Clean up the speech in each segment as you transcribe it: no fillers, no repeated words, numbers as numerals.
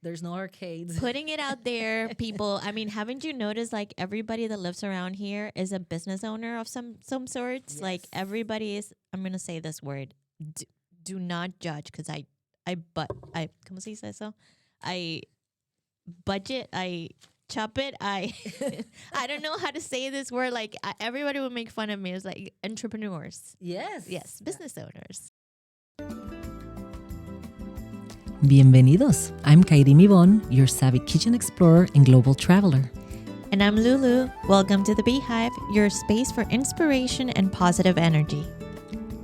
There's no arcades. Putting it out there, people. I mean, haven't you noticed like everybody that lives around here is a business owner of some sorts? Yes. Like everybody is. I'm gonna say this word. Do not judge because ¿cómo se dice eso? I budget. I chop it. I I don't know how to say this word. Like everybody would make fun of me. It's like entrepreneurs. Yes. Yes, business owners. Bienvenidos. I'm Kairym and Lulu, your savvy kitchen explorer and global traveler. And I'm Lulu. Welcome to the Beehive, your space for inspiration and positive energy.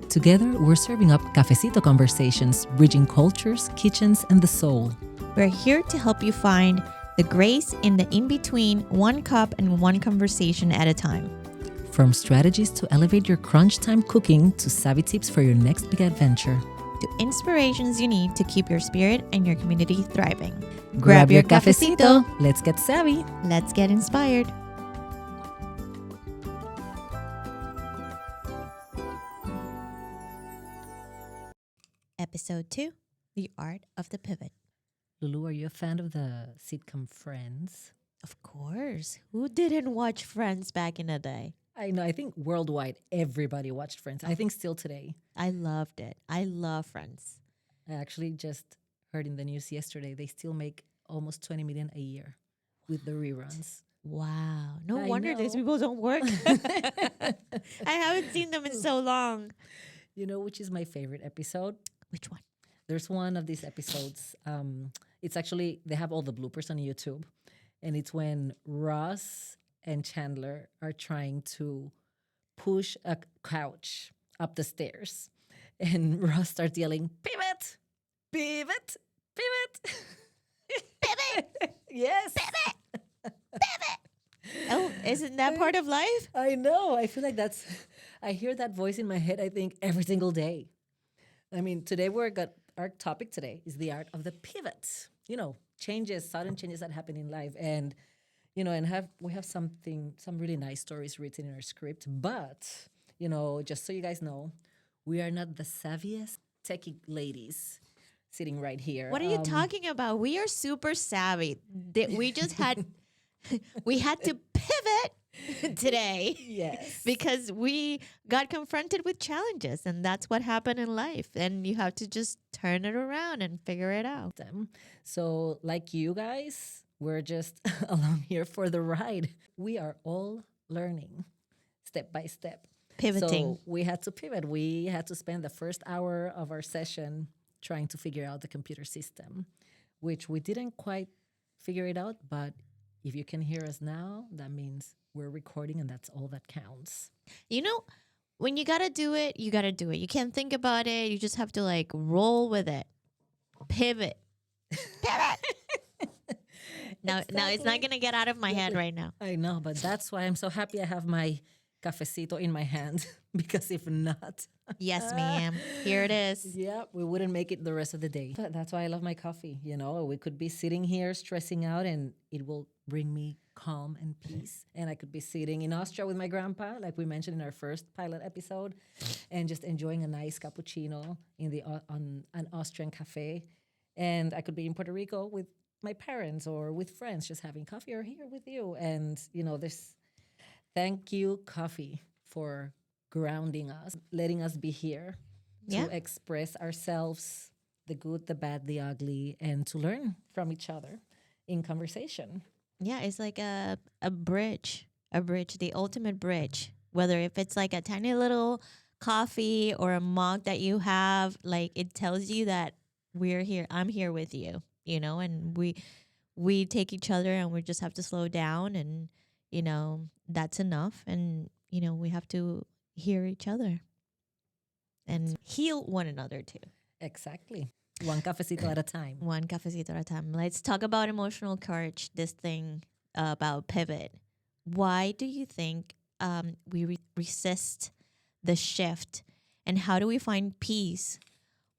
Together, we're serving up Cafecito Conversations, bridging cultures, kitchens, and the soul. We're here to help you find the grace in the in-between, one cup and one conversation at a time. From strategies to elevate your crunch time cooking to savvy tips for your next big adventure. To inspirations you need to keep your spirit and your community thriving. Grab your cafecito. Let's get savvy. Let's get inspired. Episode 2, The Art of the Pivot. Lulu, are you a fan of the sitcom Friends? Of course. Who didn't watch Friends back in the day? I know. I think worldwide, everybody watched Friends. I think still today. I loved it. I love Friends. I actually just heard in the news yesterday, they still make almost 20 million a year with the reruns. Wow. No I wonder these know. people don't work. I haven't seen them in so long. You know which is my favorite episode? Which one? There's one of these episodes. It's actually, they have all the bloopers on YouTube. And it's when Ross and Chandler are trying to push a couch up the stairs. And Ross starts yelling, pivot, pivot, pivot. Pivot! Yes. Pivot! Pivot! Oh, isn't that part of life? I know. I feel like I hear that voice in my head, I think, every single day. I mean, today our topic today is the art of the pivot. You know, sudden changes that happen in life. And we have some really nice stories written in our script. But, just so you guys know, we are not the savviest techie ladies sitting right here. What are you talking about? We are super savvy. We just had we had to pivot today. Yes. Because we got confronted with challenges, and that's what happened in life. And you have to just turn it around and figure it out. So, like you guys, we're just along here for the ride. We are all learning step by step. Pivoting. So we had to pivot. We had to spend the first hour of our session trying to figure out the computer system, which we didn't quite figure it out. But if you can hear us now, that means we're recording, and that's all that counts. When you got to do it, you got to do it. You can't think about it. You just have to roll with it. Pivot. Pivot. Now it's not going to get out of my head right now. I know, but that's why I'm so happy I have my cafecito in my hand, because if not... Yes, ma'am. Here it is. Yeah, we wouldn't make it the rest of the day. But that's why I love my coffee. We could be sitting here stressing out, and it will bring me calm and peace. And I could be sitting in Austria with my grandpa, like we mentioned in our first pilot episode, and just enjoying a nice cappuccino on an Austrian cafe. And I could be in Puerto Rico with my parents or with friends, just having coffee, or here with you. And, thank you, coffee, for grounding us, letting us be here to express ourselves, the good, the bad, the ugly, and to learn from each other in conversation. Yeah, it's like a bridge, the ultimate bridge. Whether if it's like a tiny little coffee or a mug that you have, it tells you that we're here. I'm here with you, and we take each other, and we just have to slow down, and, that's enough. And, we have to hear each other and heal one another too. Exactly. One cafecito at a time. One cafecito at a time. Let's talk about emotional courage, this thing about pivot. Why do you think we resist the shift, and how do we find peace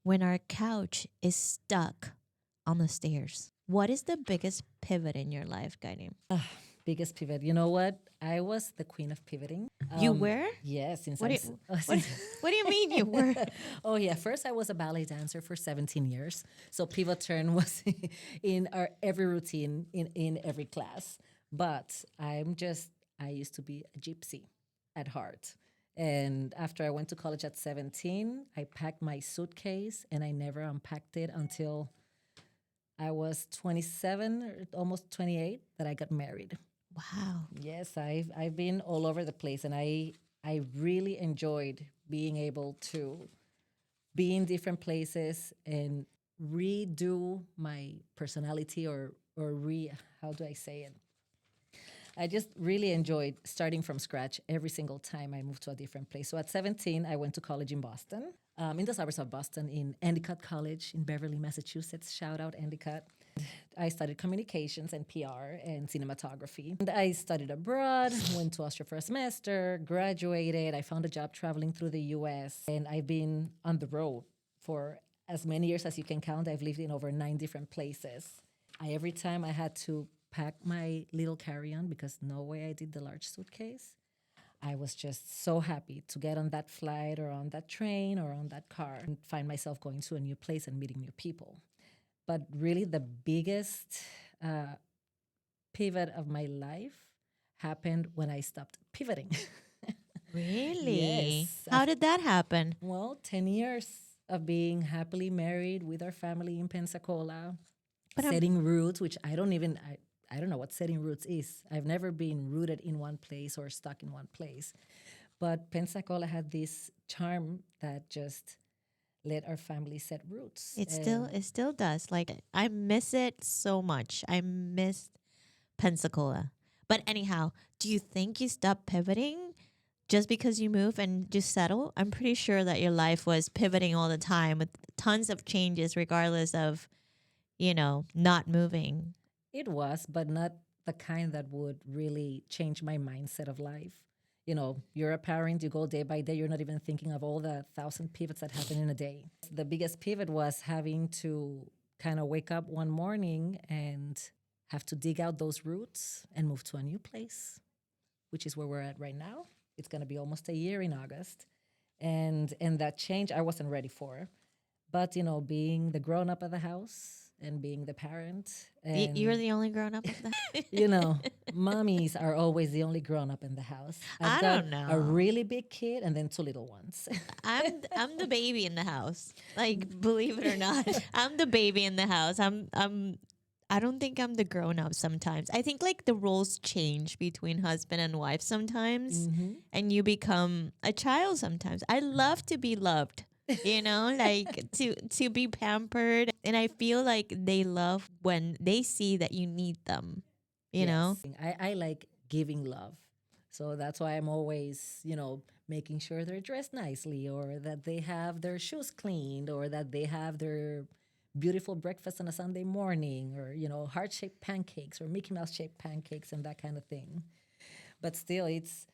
when our couch is stuck on the stairs? What is the biggest pivot in your life, Kairym? Biggest pivot. You know what? I was the queen of pivoting. You were? Yes, since What I'm. do you, what, what do you mean you were? Oh yeah, first I was a ballet dancer for 17 years. So pivot turn was in our every routine in every class. But I used to be a gypsy at heart. And after I went to college at 17, I packed my suitcase and I never unpacked it until I was 27 or almost 28 that I got married. Wow. Yes, I've been all over the place, and I really enjoyed being able to be in different places and redo my personality, or how do I say it? I just really enjoyed starting from scratch every single time I moved to a different place. So at 17, I went to college in Boston, in the suburbs of Boston, in Endicott College in Beverly, Massachusetts. Shout out Endicott. I studied communications and PR and cinematography. And I studied abroad, went to Austria for a semester, graduated. I found a job traveling through the US, and I've been on the road for as many years as you can count. I've lived in over 9 different places. Every time I had to pack my little carry-on because no way I did the large suitcase. I was just so happy to get on that flight or on that train or on that car and find myself going to a new place and meeting new people. But really, the biggest pivot of my life happened when I stopped pivoting. Really? Yes. How did that happen? Well, 10 years of being happily married with our family in Pensacola, But setting roots, which I don't know what setting roots is. I've never been rooted in one place or stuck in one place. But Pensacola had this charm that just let our family set roots. it still does. Like I miss it so much. I miss Pensacola. But anyhow, do you think you stopped pivoting just because you move and just settle? I'm pretty sure that your life was pivoting all the time with tons of changes regardless of, not moving. It was, but not the kind that would really change my mindset of life. You know, you're a parent, you go day by day, you're not even thinking of all the 1,000 pivots that happen in a day. The biggest pivot was having to kind of wake up one morning and have to dig out those roots and move to a new place, which is where we're at right now. It's going to be almost a year in August. And that change I wasn't ready for. But, being the grown up of the house and being the parent. And, You're the only grown up of that. mommies are always the only grown up in the house. I've I got don't a know. really big kid and then 2 little ones. I'm the baby in the house. Like, believe it or not, I'm the baby in the house. I don't think I'm the grown up sometimes. I think like the roles change between husband and wife sometimes, and you become a child sometimes. I love to be loved. Like to be pampered, and I feel like they love when they see that you need them. You know, I like giving love. So that's why I'm always, making sure they're dressed nicely or that they have their shoes cleaned or that they have their beautiful breakfast on a Sunday morning or, heart-shaped pancakes or Mickey Mouse-shaped pancakes and that kind of thing. But still, it's,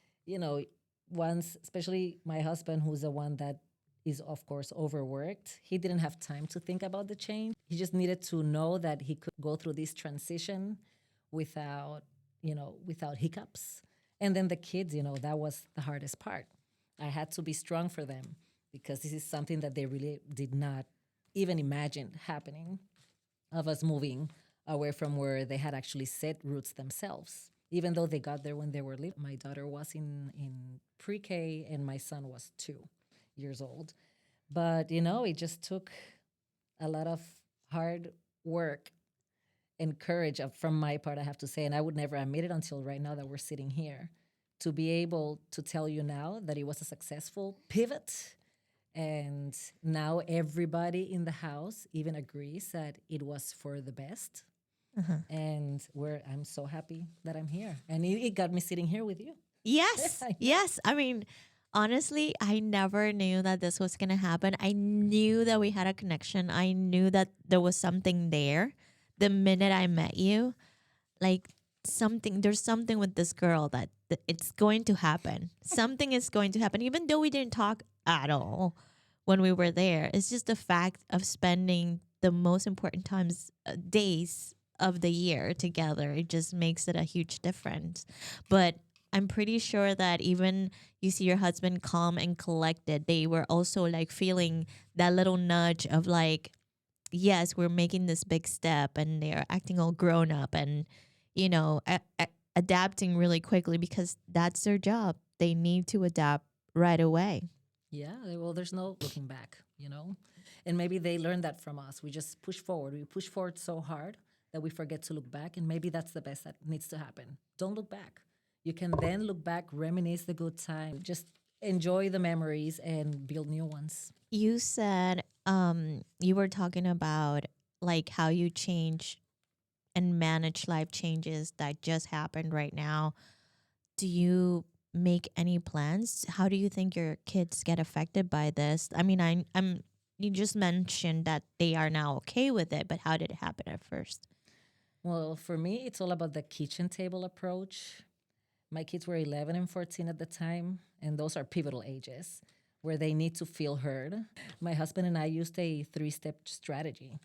once, especially my husband, who's the one that is, of course, overworked, he didn't have time to think about the change. He just needed to know that he could go through this transition without, without hiccups. And then the kids, that was the hardest part. I had to be strong for them because this is something that they really did not even imagine happening, of us moving away from where they had actually set roots themselves. Even though they got there when they were little. My daughter was in pre-K and my son was 2 years old. But, it just took a lot of hard work and courage from my part, I have to say. And I would never admit it until right now that we're sitting here to be able to tell you now that it was a successful pivot. And now everybody in the house even agrees that it was for the best. And I'm so happy that I'm here. And it got me sitting here with you. Yes, yes. I mean, honestly, I never knew that this was gonna happen. I knew that we had a connection. I knew that there was something there. The minute I met you, like there's something with this girl that it's going to happen. Something is going to happen, even though we didn't talk at all when we were there. It's just the fact of spending the most important days of the year together. It just makes it a huge difference. But I'm pretty sure that even you see your husband calm and collected, they were also like feeling that little nudge of like, yes, we're making this big step, and they're acting all grown up and, adapting really quickly because that's their job. They need to adapt right away. Yeah, well, there's no looking back, And maybe they learned that from us. We just push forward. We push forward so hard that we forget to look back. And maybe that's the best that needs to happen. Don't look back. You can then look back, reminisce the good time, just enjoy the memories and build new ones. You said you were talking about like how you change and manage life changes that just happened right now. Do you make any plans? How do you think your kids get affected by this? I mean, I'm you just mentioned that they are now okay with it, but how did it happen at first? Well, for me, it's all about the kitchen table approach. My kids were 11 and 14 at the time, and those are pivotal ages where they need to feel heard. My husband and I used a 3-step strategy.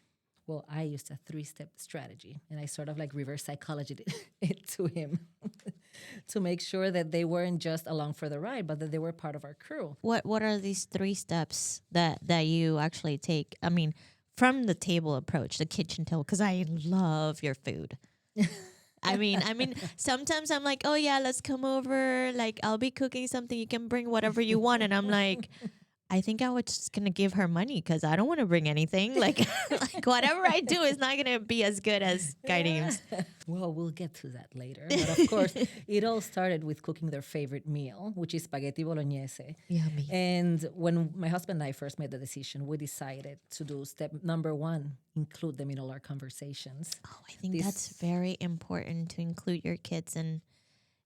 Well, I used a 3-step strategy, and I sort of like reverse psychology it to him to make sure that they weren't just along for the ride, but that they were part of our crew. What are these 3 steps that you actually take? I mean, from the table approach, the kitchen table, because I love your food. I mean, sometimes I'm like, oh yeah, let's come over. Like, I'll be cooking something. You can bring whatever you want, and I'm like, I think I was just gonna give her money because I don't want to bring anything. Like, like whatever I do is not gonna be as good as Kairym's. Well, we'll get to that later. But of course, it all started with cooking their favorite meal, which is spaghetti bolognese. Yummy. And when my husband and I first made the decision, we decided to do step number 1, include them in all our conversations. Oh, I think that's very important to include your kids in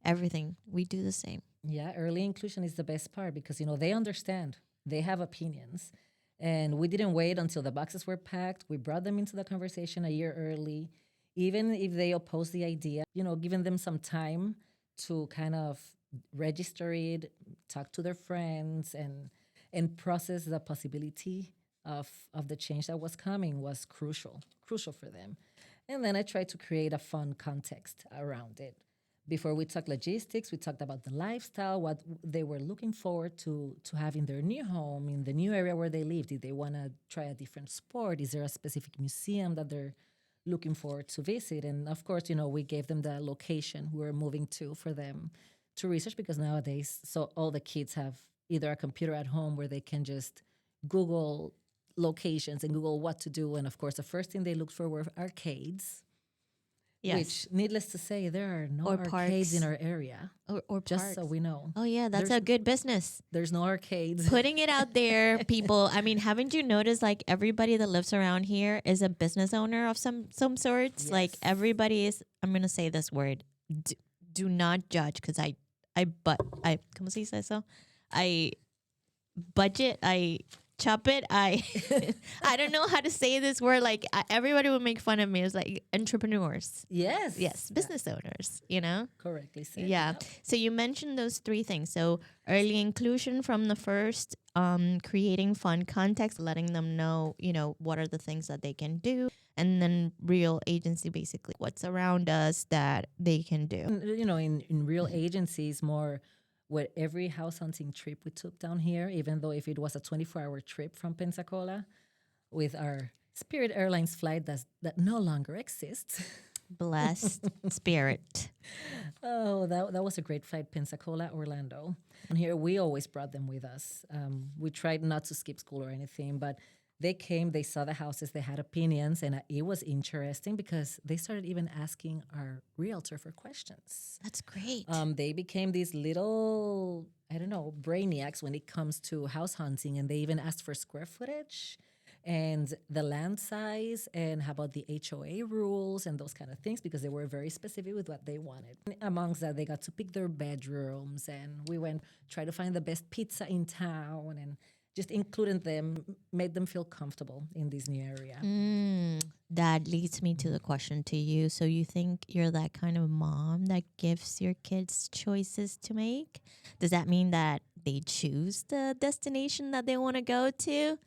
everything. We do the same. Yeah, early inclusion is the best part because, they understand. They have opinions. And we didn't wait until the boxes were packed. We brought them into the conversation a year early. Even if they oppose the idea, giving them some time to kind of register it, talk to their friends, and process the possibility of the change that was coming was crucial for them. And then I tried to create a fun context around it. Before we talked logistics, we talked about the lifestyle, what they were looking forward to have in their new home, in the new area where they live. Did they want to try a different sport? Is there a specific museum that they're looking forward to visit? And of course, we gave them the location we were moving to for them to research because nowadays, so all the kids have either a computer at home where they can just Google locations and Google what to do. And of course, the first thing they looked for were arcades. Yes. Which, needless to say, there are no arcades in our area. Or just parks. So we know. Oh, yeah, that's a good business. There's no arcades. Putting it out there, people. I mean, haven't you noticed, like, everybody that lives around here is a business owner of some sorts? Yes. Like, everybody is, I'm going to say this word, do not judge, because ¿cómo se dice eso? I budget, I chop it. I don't know how to say this word. Like everybody would make fun of me. It's like entrepreneurs. Yes. Business owners, Correctly said. Yeah. So you mentioned those 3 things. So early inclusion from the first, creating fun context, letting them know, what are the things that they can do. And then real agency, basically what's around us that they can do. In real agencies, more with every house hunting trip we took down here, even though if it was a 24-hour trip from Pensacola with our Spirit Airlines flight that no longer exists. Blessed Spirit. Oh, that was a great flight, Pensacola, Orlando. And here we always brought them with us. We tried not to skip school or anything, but they came, they saw the houses, they had opinions, and it was interesting because they started even asking our realtor for questions. That's great. They became these little, brainiacs when it comes to house hunting, and they even asked for square footage and the land size and how about the HOA rules and those kind of things because they were very specific with what they wanted. Amongst that, they got to pick their bedrooms, and we went try to find the best pizza in town and just including them, made them feel comfortable in this new area. That leads me to the question to you. So you think you're that kind of mom that gives your kids choices to make? Does that mean that they choose the destination that they want to go to?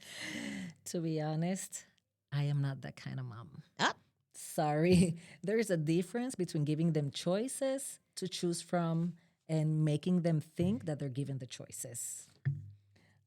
To be honest, I am not that kind of mom. Sorry. There's a difference between giving them choices to choose from and making them think that they're given the choices.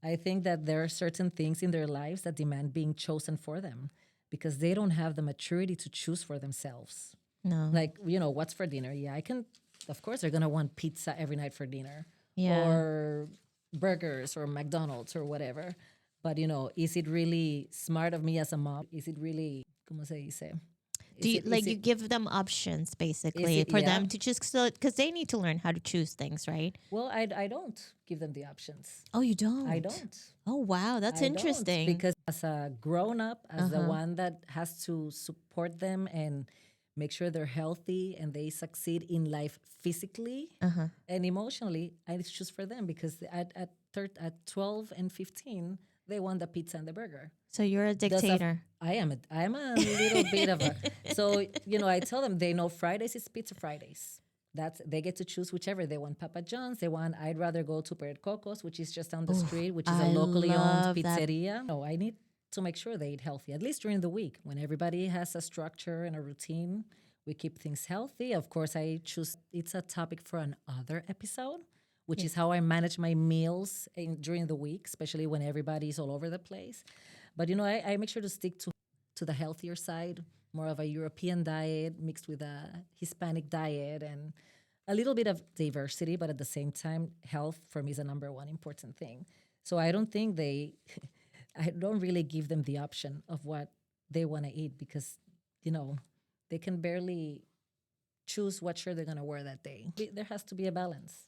I think that there are certain things in their lives that demand being chosen for them because they don't have the maturity to choose for themselves. No. Like, what's for dinner? Yeah, I can, of course, they're going to want pizza every night for dinner Yeah. or burgers or McDonald's or whatever. But, is it really smart of me as a mom? Is it really, ¿cómo se dice? Do you Is like you it, give them options is basically it, for yeah. them to choose because they need to learn how to choose things, right? Well, I don't give them the options. Oh, you don't. I don't. Oh, wow, that's I don't interesting. because as a grown up, as the Uh-huh. one that has to support them and make sure they're healthy and they succeed in life physically Uh-huh. and emotionally, I choose for them because at 12 and 15, they want the pizza and the burger. So you're a dictator. I am a little bit of a so I tell them they know Fridays is pizza Fridays. They get to choose whichever they want. Papa John's, they want. I'd rather go to Per Cocos, which is just down the Oof, street, which is a I locally owned love that. pizzeria. No, I need to make sure they eat healthy at least during the week when everybody has a structure and a routine. We keep things healthy. Of course, I choose. It's a topic for another episode, which is how I manage my meals during the week, especially when everybody's all over the place. But I make sure to stick to the healthier side, more of a European diet mixed with a Hispanic diet and a little bit of diversity, but at the same time, health for me is a number one important thing. So I don't think I don't really give them the option of what they want to eat because, they can barely choose what shirt they're going to wear that day. There has to be a balance.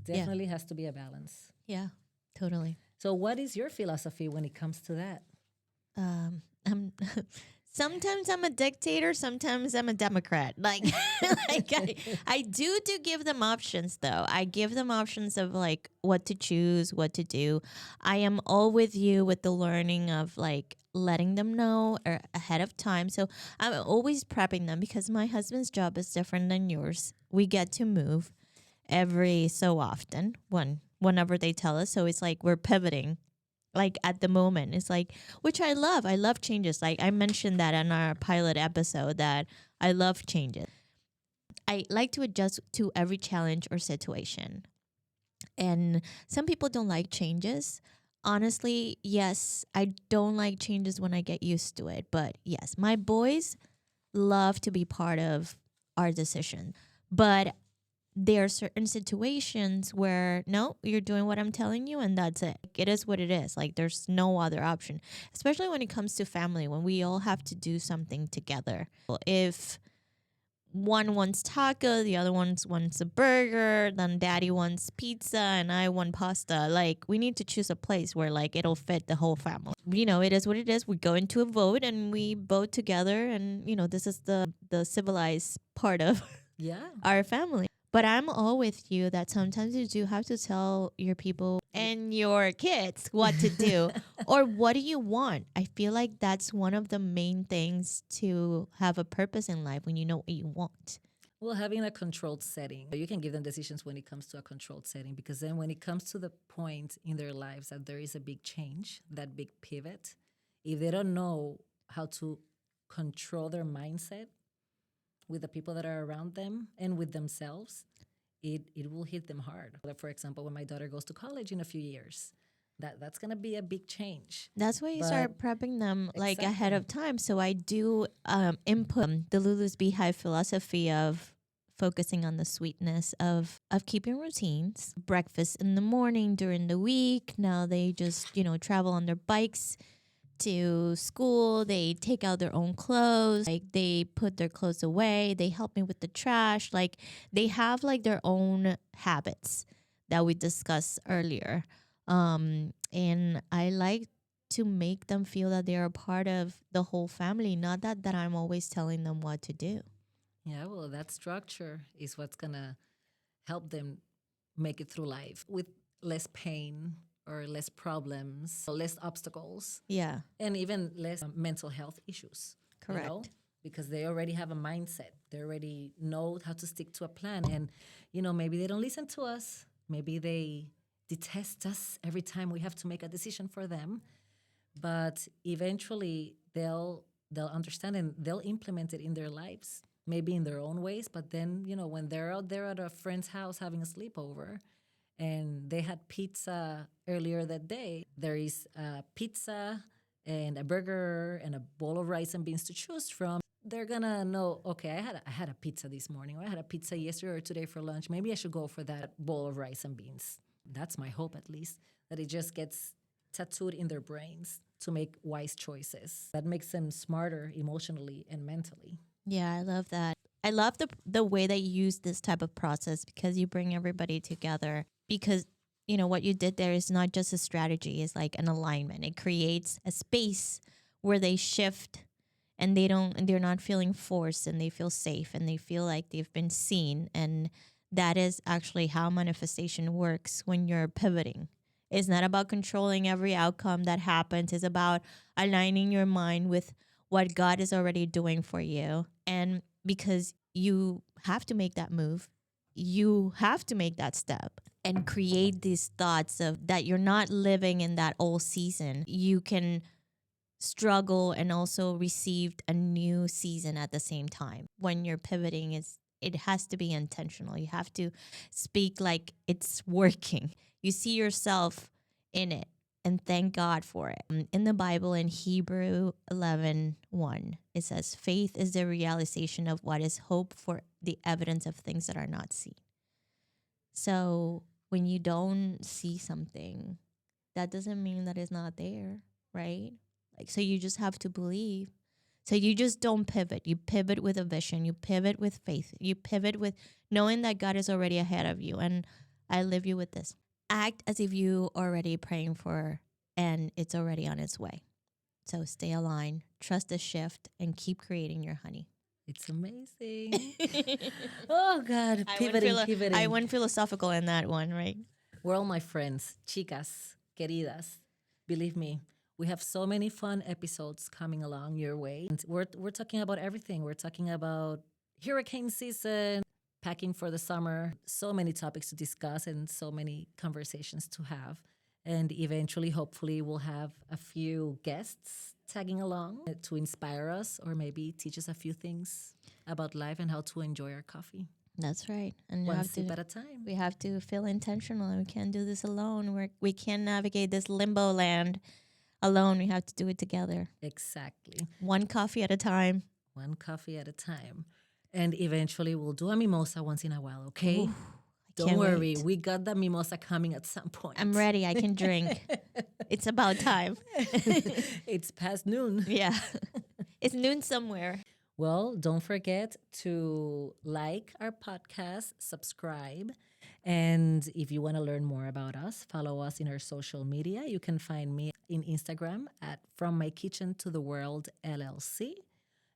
Yeah. Definitely has to be a balance. Yeah, totally. So, what is your philosophy when it comes to that? I'm sometimes I'm a dictator, sometimes I'm a Democrat. Like, I do give them options though. I give them options of like what to choose, what to do. I am all with you with the learning of like letting them know or ahead of time. So I'm always prepping them because my husband's job is different than yours. We get to move every so often whenever they tell us. So it's like we're pivoting like at the moment. It's like, which I love. I love changes. Like I mentioned that in our pilot episode that I love changes. I like to adjust to every challenge or situation. And some people don't like changes. Honestly, yes, I don't like changes when I get used to it. But yes, my boys love to be part of our decision. But there are certain situations where no, you're doing what I'm telling you and that's it. It is what it is. Like there's no other option, especially when it comes to family, when we all have to do something together. If one wants taco, the other one wants a burger, then daddy wants pizza and I want pasta. Like we need to choose a place where like it'll fit the whole family. It is what it is. We go into a vote and we vote together and this is the civilized part of Yeah. our family. But I'm all with you that sometimes you do have to tell your people and your kids what to do or what do you want. I feel like that's one of the main things to have a purpose in life when you know what you want. Well, having a controlled setting, you can give them decisions when it comes to a controlled setting because then when it comes to the point in their lives that there is a big change, that big pivot, if they don't know how to control their mindset with the people that are around them and with themselves, it will hit them hard. Like for example, when my daughter goes to college in a few years, that's gonna be a big change. That's why you But start prepping them like ahead exactly. of time. So I do input the Lulu's Beehive philosophy of focusing on the sweetness of keeping routines. Breakfast in the morning during the week. Now they just, travel on their bikes to school. They take out their own clothes. Like they put their clothes away. They help me with the trash. Like they have like their own habits that we discussed earlier. And I like to make them feel that they're a part of the whole family, not that I'm always telling them what to do. Yeah, well, that structure is what's gonna help them make it through life with less pain or less problems, or less obstacles, Yeah, and even less mental health issues. correct. Because they already have a mindset. They already know how to stick to a plan. And, maybe they don't listen to us. Maybe they detest us every time we have to make a decision for them. But eventually they'll understand and they'll implement it in their lives, maybe in their own ways. But then, when they're out there at a friend's house having a sleepover and they had pizza earlier that day, there is a pizza and a burger and a bowl of rice and beans to choose from. They're gonna know, okay, I had a pizza this morning, or I had a pizza yesterday or today for lunch. Maybe I should go for that bowl of rice and beans. That's my hope, at least, that it just gets tattooed in their brains to make wise choices. That makes them smarter emotionally and mentally. Yeah, I love that. I love the way that you use this type of process, because you bring everybody together. Because what you did there is not just a strategy; it's like an alignment. It creates a space where they shift, and they're not feeling forced, and they feel safe, and they feel like they've been seen. And that is actually how manifestation works when you're pivoting. It's not about controlling every outcome that happens. It's about aligning your mind with what God is already doing for you. And because you have to make that move, you have to make that step and create these thoughts of that you're not living in that old season. You can struggle and also receive a new season at the same time. When you're pivoting, it has to be intentional. You have to speak like it's working. You see yourself in it and thank God for it. In the Bible, in Hebrew 11:1, it says, faith is the realization of what is hoped for, the evidence of things that are not seen. So when you don't see something, that doesn't mean that it's not there, right? So you just have to believe. So you just don't pivot. You pivot with a vision. You pivot with faith. You pivot with knowing that God is already ahead of you. And I leave you with this. Act as if you already praying for and it's already on its way. So stay aligned, trust the shift, and keep creating your honey. It's amazing. Oh, God. Pivoting. I went philosophical in that one, right? We're all my friends, chicas, queridas. Believe me, we have so many fun episodes coming along your way. And we're talking about everything. We're talking about hurricane season, packing for the summer, so many topics to discuss and so many conversations to have. And eventually, hopefully, we'll have a few guests tagging along to inspire us or maybe teach us a few things about life and how to enjoy our coffee. That's right. And one sip at a time. We have to feel intentional, and we can't do this alone. We can't navigate this limbo land alone. We have to do it together. Exactly. One coffee at a time. One coffee at a time. And eventually we'll do a mimosa once in a while, okay? Ooh, don't worry. We got the mimosa coming at some point. I'm ready. I can drink. It's about time. It's past noon. Yeah. It's noon somewhere. Well, don't forget to like our podcast, subscribe. And if you want to learn more about us, follow us in our social media. You can find me in Instagram at From My Kitchen to the World LLC.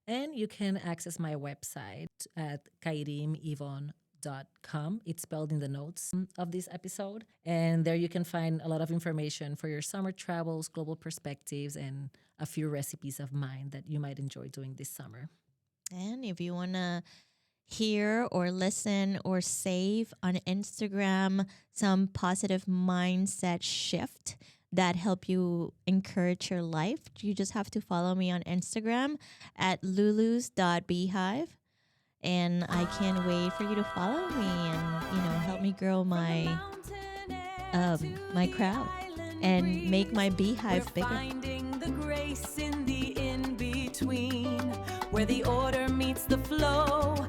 And you can access my website at kairymyvonne.com. It's spelled in the notes of this episode. And there you can find a lot of information for your summer travels, global perspectives, and a few recipes of mine that you might enjoy doing this summer. And if you want to hear or listen or save on Instagram some positive mindset shift that help you encourage your life, you just have to follow me on Instagram at lulus.beehive. And I can't wait for you to follow me and, help me grow my my crowd and make my beehive bigger. Finding the grace in the in-between, where the order meets the flow